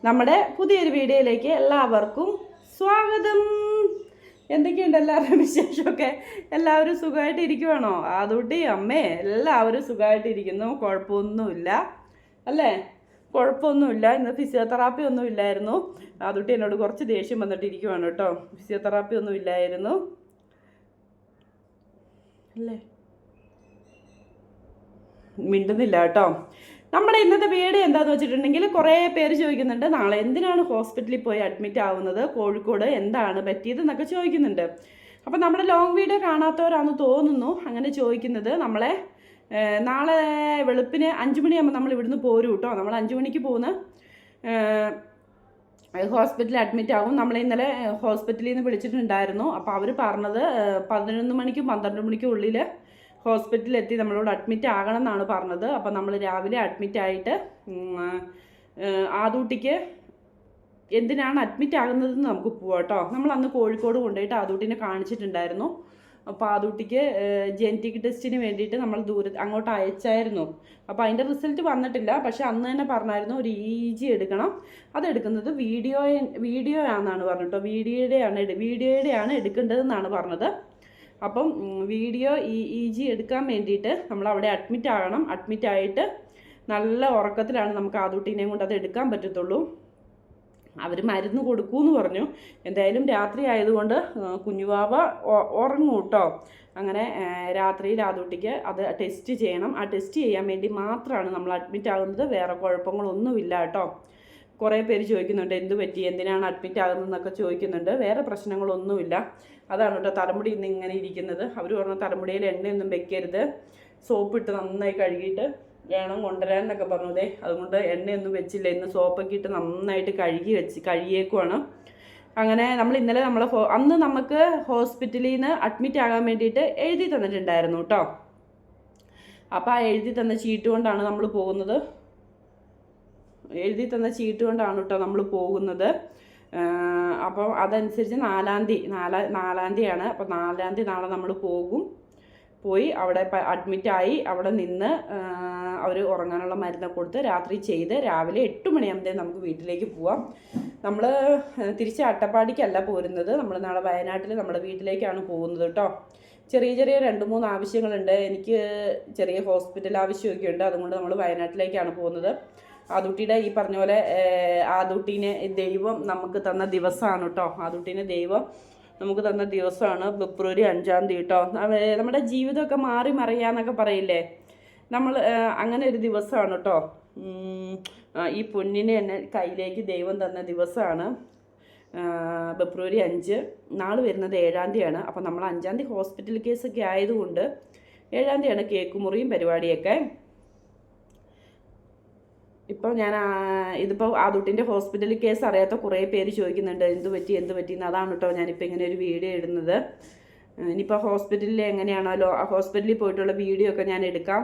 നമ്മുടെ പുതിയൊരു വീഡിയോയിലേക്ക് എല്ലാവർക്കും സ്വാഗതം. എന്തൊക്കെയുണ്ട് എല്ലാവരും വിശേഷമൊക്കെ? എല്ലാവരും സുഖമായിട്ട് ഇരിക്കുവാണോ? ആദൂട്ടി അമ്മേ എല്ലാവരും സുഖമായിട്ടിരിക്കുന്നു, കുഴപ്പമൊന്നുമില്ല അല്ലേ? കുഴപ്പമൊന്നുമില്ല. ഇന്ന് ഫിസിയോതെറാപ്പി ഒന്നും ഇല്ലായിരുന്നു. ആദൂട്ടി എന്നോട് കുറച്ച് ദേഷ്യം വന്നിട്ടിരിക്കുവാണ് കേട്ടോ. ഫിസിയോതെറാപ്പി ഒന്നും ഇല്ലായിരുന്നു അല്ലേ? മിണ്ടുന്നില്ല കേട്ടോ. നമ്മുടെ ഇന്നത്തെ വീഡിയോ എന്താണെന്ന് വെച്ചിട്ടുണ്ടെങ്കിൽ, കുറേ പേര് ചോദിക്കുന്നുണ്ട് നാളെ എന്തിനാണ് ഹോസ്പിറ്റലിൽ പോയി അഡ്മിറ്റ് ആവുന്നത്, കോഴിക്കോട് എന്താണ് പറ്റിയതെന്നൊക്കെ ചോദിക്കുന്നുണ്ട്. അപ്പോൾ നമ്മുടെ ലോങ് വീഡിയോ കാണാത്തവരാണെന്ന് തോന്നുന്നു അങ്ങനെ ചോദിക്കുന്നത്. നമ്മളെ നാളെ വെളുപ്പിന് 5 മണിയാകുമ്പോൾ നമ്മൾ ഇവിടുന്ന് പോരും കേട്ടോ. നമ്മൾ 5 മണിക്ക് പോകുന്ന ഹോസ്പിറ്റലിൽ അഡ്മിറ്റ് ആവും. നമ്മളെ ഇന്നലെ ഹോസ്പിറ്റലിൽ നിന്ന് വിളിച്ചിട്ടുണ്ടായിരുന്നു. അപ്പോൾ അവർ പറഞ്ഞത് 11 മണിക്കും 12 മണിക്കും ഉള്ളിൽ ഹോസ്പിറ്റലിൽ എത്തി നമ്മളോട് അഡ്മിറ്റ് ആകണം എന്നാണ് പറഞ്ഞത്. അപ്പോൾ നമ്മൾ രാവിലെ അഡ്മിറ്റ് ആയിട്ട് ആദൂട്ടിക്ക് എന്തിനാണ് അഡ്മിറ്റ് ആകുന്നതെന്ന് നമുക്ക് പോവാം കേട്ടോ. നമ്മൾ അന്ന് കോഴിക്കോട് കൊണ്ടുപോയിട്ട് ആദൂട്ടിനെ കാണിച്ചിട്ടുണ്ടായിരുന്നു. അപ്പോൾ ആദൂട്ടിക്ക് ജെനറ്റിക് ടെസ്റ്റിന് വേണ്ടിയിട്ട് നമ്മൾ അങ്ങോട്ട് അയച്ചായിരുന്നു. അപ്പോൾ അതിൻ്റെ റിസൾട്ട് വന്നിട്ടില്ല. പക്ഷേ അന്ന് തന്നെ പറഞ്ഞായിരുന്നു ഒരു EEG എടുക്കണം. അതെടുക്കുന്നത് വീഡിയോ ആണെന്നാണ് പറഞ്ഞിട്ടോ. വീഡിയോയുടെയാണ് എടുക്കേണ്ടതെന്നാണ് പറഞ്ഞത്. അപ്പം EEG എടുക്കാൻ വേണ്ടിയിട്ട് നമ്മൾ അവിടെ അഡ്മിറ്റ് ആകണം. അഡ്മിറ്റ് ആയിട്ട് നല്ല ഉറക്കത്തിലാണ് നമുക്ക് ആദൂട്ടീനെയും കൊണ്ട് അത് എടുക്കാൻ പറ്റത്തുള്ളൂ. അവർ മരുന്ന് കൊടുക്കുമെന്ന് പറഞ്ഞു. എന്തായാലും രാത്രി ആയതുകൊണ്ട് കുഞ്ഞുവാവ ഉറങ്ങും കേട്ടോ. അങ്ങനെ രാത്രിയിൽ ആദൂട്ടിക്ക് അത് ടെസ്റ്റ് ചെയ്യണം. ആ ടെസ്റ്റ് ചെയ്യാൻ വേണ്ടി മാത്രമാണ് നമ്മൾ അഡ്മിറ്റ് ആകുന്നത്. വേറെ കുഴപ്പങ്ങളൊന്നുമില്ല കേട്ടോ. കുറേ പേര് ചോദിക്കുന്നുണ്ട് എന്ത് പറ്റി, എന്തിനാണ് അഡ്മിറ്റ് ആകുന്നതെന്നൊക്കെ ചോദിക്കുന്നുണ്ട്. വേറെ പ്രശ്നങ്ങളൊന്നുമില്ല. അതാണ് കേട്ടോ തലമുടി ഇന്ന് ഇങ്ങനെ ഇരിക്കുന്നത്. അവർ പറഞ്ഞു തലമുടിയിൽ എണ്ണയൊന്നും വെക്കരുത്, സോപ്പിട്ട് നന്നായി കഴുകിയിട്ട് വേണം കൊണ്ടുവരാൻ എന്നൊക്കെ പറഞ്ഞതേ. അതുകൊണ്ട് എണ്ണയൊന്നും വെച്ചില്ല. ഇന്ന് സോപ്പൊക്കെ ഇട്ട് നന്നായിട്ട് കഴുകിയേക്കുവാണ്. അങ്ങനെ നമ്മൾ ഇന്നലെ അന്ന് നമുക്ക് ഹോസ്പിറ്റലിൽ നിന്ന് അഡ്മിറ്റ് ആകാൻ വേണ്ടിയിട്ട് എഴുതി തന്നിട്ടുണ്ടായിരുന്നു കേട്ടോ. അപ്പോൾ ആ എഴുതി തന്ന ചീട്ട് കൊണ്ടാണ് നമ്മൾ പോകുന്നത്. കേട്ടോ നമ്മൾ പോകുന്നത്. അപ്പോൾ അതനുസരിച്ച് 4-ാം തീയതിയാണ്. അപ്പോൾ 4-ാം തീയതി നാളെ നമ്മൾ പോയി അവിടെ അഡ്മിറ്റായി അവിടെ നിന്ന് അവർ ഉറങ്ങാനുള്ള മരുന്നൊക്കെ കൊടുത്ത് രാത്രി ചെയ്ത് രാവിലെ 8 മണിയാകുമ്പോഴത്തേക്കും നമുക്ക് വീട്ടിലേക്ക് പോവാം. നമ്മൾ തിരിച്ച് അട്ടപ്പാടിക്കല്ല പോരുന്നത്. നമ്മൾ നാളെ വയനാട്ടിൽ നമ്മുടെ വീട്ടിലേക്കാണ് പോകുന്നത് കേട്ടോ. ചെറിയ 2-3 ആവശ്യങ്ങളുണ്ട്. എനിക്ക് ചെറിയ ഹോസ്പിറ്റൽ ആവശ്യമൊക്കെ ഉണ്ട്. അതുകൊണ്ട് നമ്മൾ വയനാട്ടിലേക്കാണ് പോകുന്നത്. ആദൂട്ടിയുടെ ഈ പറഞ്ഞ പോലെ ആദൂട്ടീനെ ദൈവം നമുക്ക് തന്ന ദിവസമാണ് കേട്ടോ. ആദൂട്ടീനെ ദൈവം നമുക്ക് തന്ന ദിവസമാണ് ഫെബ്രുവരി 5-ാം തീയതി കേട്ടോ. നമ്മുടെ ജീവിതമൊക്കെ മാറി മറിയാന്നൊക്കെ പറയില്ലേ, നമ്മൾ അങ്ങനെ ഒരു ദിവസമാണ് കേട്ടോ. ഈ പൊന്നിനെ എന്നെ കയ്യിലേക്ക് ദൈവം തന്ന ദിവസമാണ് ഫെബ്രുവരി 5. നാളെ വരുന്നത് 7-ാം തീയതിയാണ്. അപ്പം നമ്മൾ 5-ാം തീയതി ഹോസ്പിറ്റൽ കേസൊക്കെ ആയതുകൊണ്ട് 7-ാം തീയതിയാണ് കേക്ക് മുറിയും പരിപാടിയൊക്കെ. ഇപ്പോൾ ഇതിപ്പോൾ ആദൂട്ടിൻ്റെ ഹോസ്പിറ്റൽ കേസ് അറിയാത്ത കുറേ പേര് ചോദിക്കുന്നുണ്ട് എന്ത് പറ്റി എന്ന്. അതാണ് കേട്ടോ ഞാനിപ്പോൾ ഇങ്ങനെ ഒരു വീഡിയോ ഇടുന്നത്. ഇനിയിപ്പോൾ ഹോസ്പിറ്റലിൽ എങ്ങനെയാണല്ലോ ഹോസ്പിറ്റലിൽ പോയിട്ടുള്ള വീഡിയോ ഒക്കെ ഞാൻ എടുക്കാം.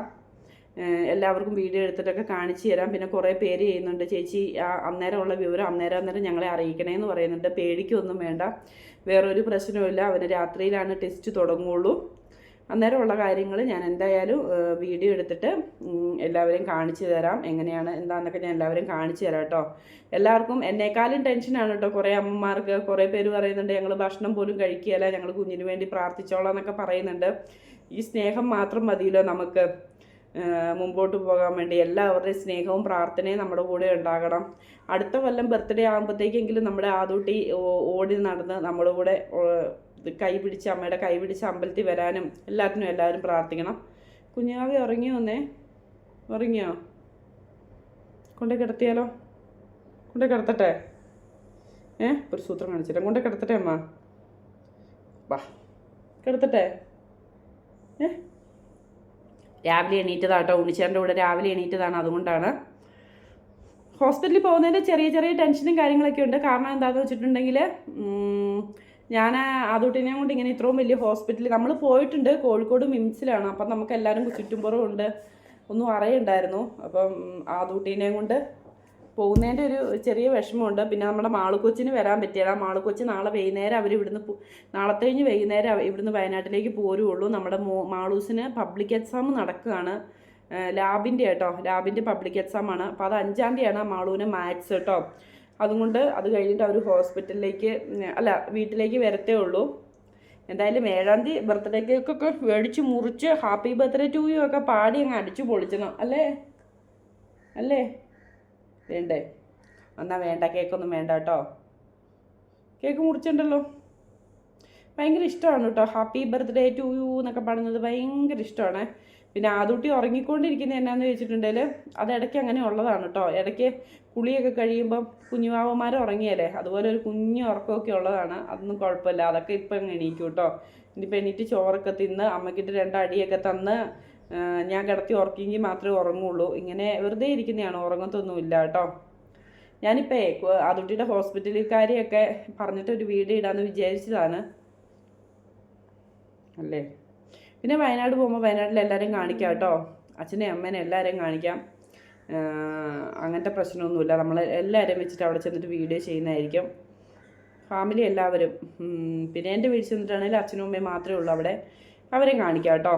എല്ലാവർക്കും വീഡിയോ എടുത്തിട്ടൊക്കെ കാണിച്ചു തരാം. പിന്നെ കുറേ പേര് ചെയ്യുന്നുണ്ട് ചേച്ചി അന്നേരമുള്ള വിവരം അന്നേരം ഞങ്ങളെ അറിയിക്കണേന്ന് പറയുന്നുണ്ട്. പേടിക്കൊന്നും വേണ്ട, വേറൊരു പ്രശ്നവുമില്ല. അവന് രാത്രിയിലാണ് ടെസ്റ്റ് തുടങ്ങുള്ളൂ. അന്നേരമുള്ള കാര്യങ്ങൾ ഞാൻ എന്തായാലും വീഡിയോ എടുത്തിട്ട് എല്ലാവരെയും കാണിച്ചു തരാം. എങ്ങനെയാണ് എന്താണെന്നൊക്കെ ഞാൻ എല്ലാവരും കാണിച്ചു തരാം കേട്ടോ. എല്ലാവർക്കും എന്നെക്കാളും ടെൻഷനാണ് കേട്ടോ. കുറേ അമ്മമാർക്ക് കുറേ പേര് പറയുന്നുണ്ട് ഞങ്ങൾ ഭക്ഷണം പോലും കഴിക്കുകയല്ല, ഞങ്ങൾ കുഞ്ഞിന് വേണ്ടി പ്രാർത്ഥിച്ചോളാം എന്നൊക്കെ പറയുന്നുണ്ട്. ഈ സ്നേഹം മാത്രം മതിയല്ലോ നമുക്ക് മുമ്പോട്ട് പോകാൻ വേണ്ടി. എല്ലാവരുടെയും സ്നേഹവും പ്രാർത്ഥനയും നമ്മുടെ കൂടെ ഉണ്ടാകണം. അടുത്ത കൊല്ലം ബർത്ത്ഡേ ആകുമ്പോഴത്തേക്കെങ്കിലും നമ്മുടെ ആദൂട്ടി ഓടി നടന്ന് നമ്മുടെ കൂടെ അമ്മയുടെ കൈ പിടിച്ച് അമ്പലത്തിൽ വരാനും എല്ലാവരും പ്രാർത്ഥിക്കണം. കുഞ്ഞാവി ഉറങ്ങിയോ? കൊണ്ടേ കിടത്തിയാലോ? കൊണ്ടേ കിടത്തട്ടെ? ഒരു സൂത്രം കാണിച്ചിട്ട് കൊണ്ടേ കിടത്തട്ടെ അമ്മ? വാ കിടത്തട്ടെ. രാവിലെ എണീറ്റതാട്ടോ. ഉണ്ണിച്ചേട്ടൻ്റെ കൂടെ രാവിലെ എണീറ്റതാണ്. അതുകൊണ്ടാണ് ഹോസ്പിറ്റലിൽ പോകുന്നതിൻ്റെ ചെറിയ ടെൻഷനും കാര്യങ്ങളൊക്കെ ഉണ്ട്. കാരണം എന്താണെന്ന് വെച്ചിട്ടുണ്ടെങ്കിൽ ഞാൻ ആദൂട്ടിനെ കൊണ്ട് ഇങ്ങനെ ഇത്രയും വലിയ ഹോസ്പിറ്റലിൽ നമ്മൾ പോയിട്ടുണ്ട്. കോഴിക്കോട് മിംസിലാണ്. അപ്പം നമുക്ക് എല്ലാവരും ചുറ്റുംപുറം ഉണ്ട്, ഒന്നും അറിയണ്ടായിരുന്നു. അപ്പം ആദൂട്ടീനെയും കൊണ്ട് പോകുന്നതിൻ്റെ ഒരു ചെറിയ വിഷമമുണ്ട്. പിന്നെ നമ്മുടെ മാളുക്കൊച്ചിന് വരാൻ പറ്റിയല്ല. മാളുക്കൊച്ച് നാളെ വൈകുന്നേരം നാളത്തെ കഴിഞ്ഞ് വൈകുന്നേരം ഇവിടുന്ന് വയനാട്ടിലേക്ക് പോരുള്ളൂ. നമ്മുടെ മാളൂസിന് പബ്ലിക് എക്സാം നടക്കുകയാണ്. ലാബിൻ്റെ പബ്ലിക് എക്സാമാണ്. അപ്പോൾ അത് 5-ാം തീയതിയാണ് മാളൂന് മാത്സ് കേട്ടോ. അതുകൊണ്ട് അത് കഴിഞ്ഞിട്ട് അവർ ഹോസ്പിറ്റലിലേക്ക് അല്ല വീട്ടിലേക്ക് വരത്തേ ഉള്ളൂ. എന്തായാലും 7-ാം തീയതി ബർത്ത്ഡേ കേക്കൊക്കെ മേടിച്ച് മുറിച്ച് ഹാപ്പി ബർത്ത്ഡേ ടു യു ഒക്കെ പാടി അങ്ങ് അടിച്ചു പൊളിച്ചണം അല്ലേ അല്ലേ? വേണ്ടേ? എന്നാൽ വേണ്ട, കേക്കൊന്നും വേണ്ട കേട്ടോ. കേക്ക് മുറിച്ചിട്ടുണ്ടല്ലോ. ഭയങ്കര ഇഷ്ടമാണ് കേട്ടോ ഹാപ്പി ബർത്ത്ഡേ ടു യു എന്നൊക്കെ പറയുന്നത്, ഭയങ്കര ഇഷ്ടമാണ്. പിന്നെ ആദൂട്ടി ഉറങ്ങിക്കൊണ്ടിരിക്കുന്നത് എന്നാന്ന് ചോദിച്ചിട്ടുണ്ടെങ്കിൽ അത് ഇടയ്ക്ക് അങ്ങനെ ഉള്ളതാണ് കേട്ടോ. ഇടയ്ക്ക് കുളിയൊക്കെ കഴിയുമ്പം കുഞ്ഞുമാവന്മാർ ഉറങ്ങിയല്ലേ, അതുപോലെ ഒരു കുഞ്ഞു ഉറക്കമൊക്കെ ഉള്ളതാണ്. അതൊന്നും കുഴപ്പമില്ല, അതൊക്കെ ഇപ്പം അങ്ങ് എണീക്കും കേട്ടോ. ഇനിയിപ്പോൾ എണീറ്റ് ചോറൊക്കെ തിന്ന് അമ്മയ്ക്കിട്ട് 2 അടിയൊക്കെ തന്ന് ഞാൻ കിടത്തി ഉറക്കിയെങ്കിൽ മാത്രമേ ഉറങ്ങുള്ളൂ. ഇങ്ങനെ വെറുതെ ഇരിക്കുന്നതാണ്, ഉറങ്ങത്തൊന്നുമില്ല കേട്ടോ. ഞാനിപ്പോൾ ആദൂട്ടിയുടെ ഹോസ്പിറ്റലുകാരെയൊക്കെ പറഞ്ഞിട്ടൊരു വീഡിയോ ഇടാമെന്ന് വിചാരിച്ചതാണ് അല്ലേ. പിന്നെ വയനാട് പോകുമ്പോൾ വയനാട്ടിൽ എല്ലാവരെയും കാണിക്കാം കേട്ടോ, അച്ഛനെയും അമ്മേനെ എല്ലാവരെയും കാണിക്കാം. അങ്ങനത്തെ പ്രശ്നമൊന്നുമില്ല. നമ്മൾ എല്ലാവരെയും വെച്ചിട്ട് അവിടെ ചെന്നിട്ട് വീഡിയോ ചെയ്യുന്നതായിരിക്കും, ഫാമിലി എല്ലാവരും. പിന്നെ എൻ്റെ വീട്ടിൽ ചെന്നിട്ടാണെങ്കിൽ അച്ഛനും അമ്മയും മാത്രമേ ഉള്ളൂ അവിടെ, അവരെയും കാണിക്കാം കേട്ടോ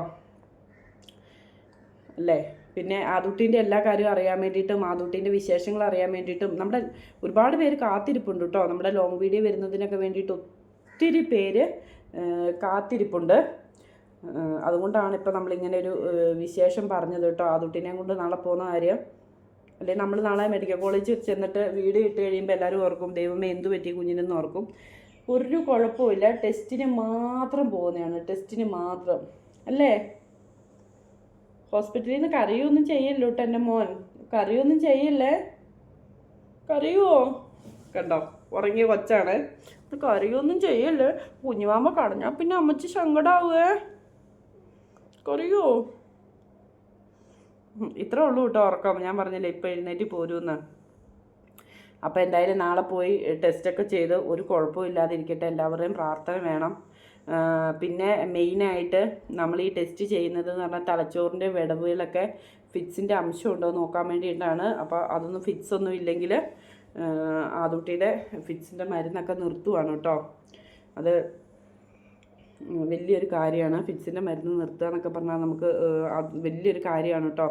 അല്ലേ. പിന്നെ ആദൂട്ടീൻ്റെ എല്ലാ കാര്യവും അറിയാൻ വേണ്ടിയിട്ടും ആദൂട്ടീൻ്റെ വിശേഷങ്ങൾ അറിയാൻ വേണ്ടിയിട്ടും നമ്മുടെ ഒരുപാട് പേര് കാത്തിരിപ്പുണ്ട് കേട്ടോ. നമ്മുടെ ലോങ് വീഡിയോ വരുന്നതിനൊക്കെ വേണ്ടിയിട്ട് ഒത്തിരി പേര് കാത്തിരിപ്പുണ്ട്. അതുകൊണ്ടാണ് ഇപ്പോൾ നമ്മളിങ്ങനെ ഒരു വിശേഷം പറഞ്ഞത് കേട്ടോ. ആദൂട്ടിനെയും കൊണ്ട് നാളെ പോകുന്ന കാര്യം. അല്ലെങ്കിൽ നമ്മൾ നാളെ മെഡിക്കൽ കോളേജിൽ ചെന്നിട്ട് വീഡിയോ ഇട്ട് കഴിയുമ്പോൾ എല്ലാവരും ഓർക്കും ദൈവമേ എന്തു പറ്റി കുഞ്ഞിനെന്ന് ഓർക്കും. ഒരു കുഴപ്പമില്ല, ടെസ്റ്റിന് മാത്രം പോകുന്നതാണ്, ടെസ്റ്റിന് മാത്രം അല്ലേ. ഹോസ്പിറ്റലിൽ നിന്ന് കരയൊന്നും ചെയ്യല്ലോ കേട്ടോ എൻ്റെ മോൻ, കരയൊന്നും ചെയ്യല്ലേ. കരയുമോ? കണ്ടോ, ഉറങ്ങിയ കൊച്ചാണ്. കരയൊന്നും ചെയ്യല്ലേ, കുഞ്ഞുമാമ കടഞ്ഞാൽ പിന്നെ അമ്മച്ചി സങ്കടാവുകേ. കരയോ? ഇത്രേ ഉള്ളൂ കേട്ടോ ഉറക്കം. ഞാൻ പറഞ്ഞില്ലേ ഇപ്പം എഴുന്നേറ്റ് പോരുമെന്ന്. അപ്പോൾ എന്തായാലും നാളെ പോയി ടെസ്റ്റൊക്കെ ചെയ്ത് ഒരു കുഴപ്പവും ഇല്ലാതിരിക്കട്ടെ, എല്ലാവരുടെയും പ്രാർത്ഥന വേണം. പിന്നെ മെയിനായിട്ട് നമ്മൾ ഈ ടെസ്റ്റ് ചെയ്യുന്നത് എന്ന് പറഞ്ഞാൽ തലച്ചോറിൻ്റെ വിടവുകളൊക്കെ ഫിറ്റ്സിൻ്റെ അംശം ഉണ്ടോ നോക്കാൻ വേണ്ടിയിട്ടാണ്. അപ്പോൾ അതൊന്നും ഫിറ്റ്സ് ഒന്നും ഇല്ലെങ്കിൽ ആദൂട്ടിയുടെ ഫിറ്റ്സിൻ്റെ മരുന്നൊക്കെ നിർത്തുവാണ് കേട്ടോ. അത് വലിയൊരു കാര്യമാണ്. ഫിറ്റ്സിൻ്റെ മരുന്ന് നിർത്തുക എന്നൊക്കെ പറഞ്ഞാൽ നമുക്ക് വലിയൊരു കാര്യമാണ് കേട്ടോ.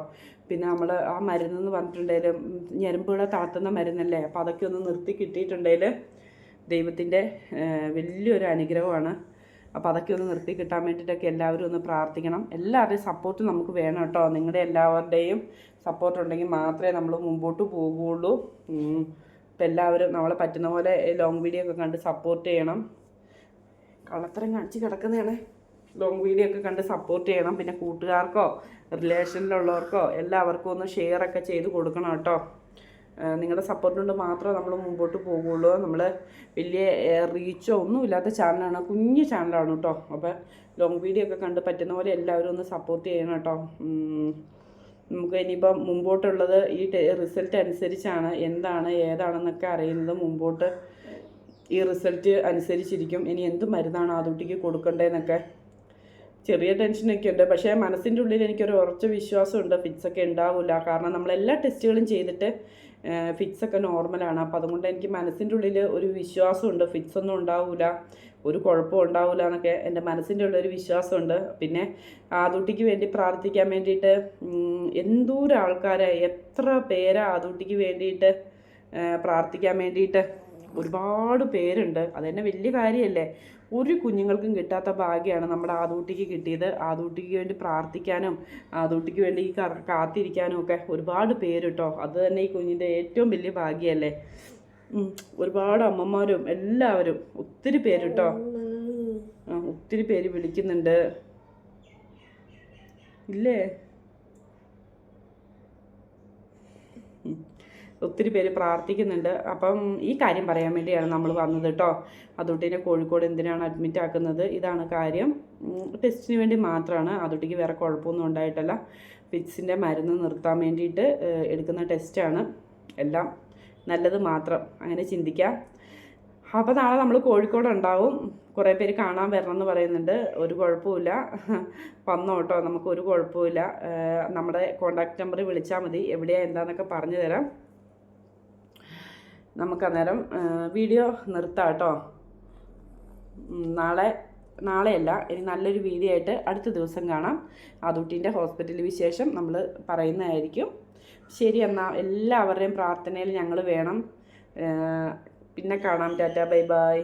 പിന്നെ നമ്മൾ ആ മരുന്നെന്ന് പറഞ്ഞിട്ടുണ്ടെങ്കിൽ ഞരമ്പുകളെ താത്തുന്ന മരുന്നല്ലേ, അപ്പോൾ അതൊക്കെ ഒന്ന് നിർത്തി കിട്ടിയിട്ടുണ്ടെങ്കിൽ ദൈവത്തിൻ്റെ വലിയൊരു അനുഗ്രഹമാണ്. അപ്പോൾ അതൊക്കെ ഒന്ന് നിർത്തി കിട്ടാൻ വേണ്ടിയിട്ടൊക്കെ എല്ലാവരും ഒന്ന് പ്രാർത്ഥിക്കണം. എല്ലാവരുടെയും സപ്പോർട്ട് നമുക്ക് വേണം കേട്ടോ. നിങ്ങളുടെ എല്ലാവരുടെയും സപ്പോർട്ട് ഉണ്ടെങ്കിൽ മാത്രമേ നമ്മൾ മുമ്പോട്ട് പോകുകയുള്ളൂ. അപ്പോൾ എല്ലാവരും നമ്മളെ പറ്റുന്ന പോലെ ലോങ് വീഡിയോ ഒക്കെ കണ്ട് സപ്പോർട്ട് ചെയ്യണം. കള്ളത്തരം കാണിച്ച് കിടക്കുന്നതാണ്. ലോങ് വീഡിയോ ഒക്കെ കണ്ട് സപ്പോർട്ട് ചെയ്യണം. പിന്നെ കൂട്ടുകാർക്കോ റിലേഷനിലുള്ളവർക്കോ എല്ലാവർക്കും ഒന്ന് ഷെയറൊക്കെ ചെയ്ത് കൊടുക്കണം കേട്ടോ. നിങ്ങളുടെ സപ്പോർട്ട് കൊണ്ട് മാത്രമേ നമ്മൾ മുമ്പോട്ട് പോകുള്ളൂ. നമ്മൾ വലിയ റീച്ചോ ഒന്നുമില്ലാത്ത ചാനലാണ്, കുഞ്ഞു ചാനലാണ് കേട്ടോ. അപ്പോൾ ലോങ് വീഡിയോ ഒക്കെ കണ്ട് പറ്റുന്ന പോലെ എല്ലാവരും ഒന്ന് സപ്പോർട്ട് ചെയ്യണം കേട്ടോ. നമുക്ക് ഇനിയിപ്പം മുമ്പോട്ടുള്ളത് ഈ റിസൾട്ട് അനുസരിച്ചാണ്, എന്താണ് ഏതാണെന്നൊക്കെ അറിയുന്നത് മുമ്പോട്ട് ഈ റിസൾട്ട് അനുസരിച്ചിരിക്കും. ഇനി എന്ത് മരുന്നാണ് ആദൂട്ടിക്ക് കൊടുക്കേണ്ടതെന്നൊക്കെ ചെറിയ ടെൻഷനൊക്കെ ഉണ്ട്. പക്ഷേ മനസ്സിൻ്റെ ഉള്ളിൽ എനിക്കൊരു ഉറച്ച വിശ്വാസമുണ്ട് ഫിറ്റ്സൊക്കെ ഉണ്ടാവില്ല. കാരണം നമ്മളെല്ലാ ടെസ്റ്റുകളും ചെയ്തിട്ട് ഫിറ്റ്സൊക്കെ നോർമലാണ്. അപ്പോൾ അതുകൊണ്ട് എനിക്ക് മനസ്സിൻ്റെ ഉള്ളിൽ ഒരു വിശ്വാസമുണ്ട് ഫിറ്റ്സൊന്നും ഉണ്ടാവില്ല, ഒരു കുഴപ്പം ഉണ്ടാവില്ല എന്നൊക്കെ എൻ്റെ മനസ്സിൻ്റെ ഉള്ളൊരു വിശ്വാസമുണ്ട്. പിന്നെ ആദൂട്ടിക്ക് വേണ്ടി പ്രാർത്ഥിക്കാൻ വേണ്ടിയിട്ട് എന്തോരം ആൾക്കാരെ, എത്ര പേരാ ആദൂട്ടിക്ക് വേണ്ടിയിട്ട് പ്രാർത്ഥിക്കാൻ വേണ്ടിയിട്ട് ഒരുപാട് പേരുണ്ട്. അതുതന്നെ വലിയ കാര്യമല്ലേ. ഒരു കുഞ്ഞുങ്ങൾക്കും കിട്ടാത്ത ഭാഗ്യമാണ് നമ്മുടെ ആദൂട്ടിക്ക് കിട്ടിയത്. ആദൂട്ടിക്ക് വേണ്ടി പ്രാർത്ഥിക്കാനും ആദൂട്ടിക്ക് വേണ്ടി ഈ കാത്തിരിക്കാനും ഒക്കെ ഒരുപാട് പേര് കേട്ടോ. അത് തന്നെ ഈ കുഞ്ഞിൻ്റെ ഏറ്റവും വലിയ ഭാഗ്യമല്ലേ. ഒരുപാട് അമ്മമാരും എല്ലാവരും ഒത്തിരി പേര് കേട്ടോ, ഒത്തിരി പേര് വിളിക്കുന്നുണ്ട് ഇല്ലേ. ഒത്തിരി പേര് പ്രാർത്ഥിക്കുന്നുണ്ട്. അപ്പം ഈ കാര്യം പറയാൻ വേണ്ടിയാണ് നമ്മൾ വന്നത് കേട്ടോ. ആദൂട്ടിനെ കോഴിക്കോട് എന്തിനാണ് അഡ്മിറ്റ് ആക്കുന്നത്, ഇതാണ് കാര്യം. ടെസ്റ്റിന് വേണ്ടി മാത്രമാണ്. ആദൂട്ടിക്ക് വേറെ കുഴപ്പമൊന്നും ഉണ്ടായിട്ടല്ല, ഫിറ്റ്സിൻ്റെ മരുന്ന് നിർത്താൻ വേണ്ടിയിട്ട് എടുക്കുന്ന ടെസ്റ്റാണ്. എല്ലാം നല്ലത് മാത്രം, അങ്ങനെ ചിന്തിക്കാം. അപ്പോൾ നാളെ നമ്മൾ കോഴിക്കോട് ഉണ്ടാവും. കുറേ പേര് കാണാൻ വരണം എന്ന് പറയുന്നുണ്ട്. ഒരു കുഴപ്പമില്ല, വന്നോ കേട്ടോ, നമുക്കൊരു കുഴപ്പമില്ല. നമ്മുടെ കോൺടാക്റ്റ് നമ്പർ വിളിച്ചാൽ മതി, എവിടെയാണ് എന്താണെന്നൊക്കെ പറഞ്ഞു തരാം. നമുക്കന്നേരം വീഡിയോ നിർത്താം കേട്ടോ. നാളെയല്ല, ഇനി നല്ലൊരു വീഡിയോ ആയിട്ട് അടുത്ത ദിവസം കാണാം. ആദൂട്ടിൻ്റെ ഹോസ്പിറ്റൽ വിശേഷം നമ്മൾ പറയുന്നതായിരിക്കും. ശരി, എന്നാൽ എല്ലാവരുടെയും പ്രാർത്ഥനയിൽ ഞങ്ങൾ വേണം. പിന്നെ കാണാം. Tata, bye bye.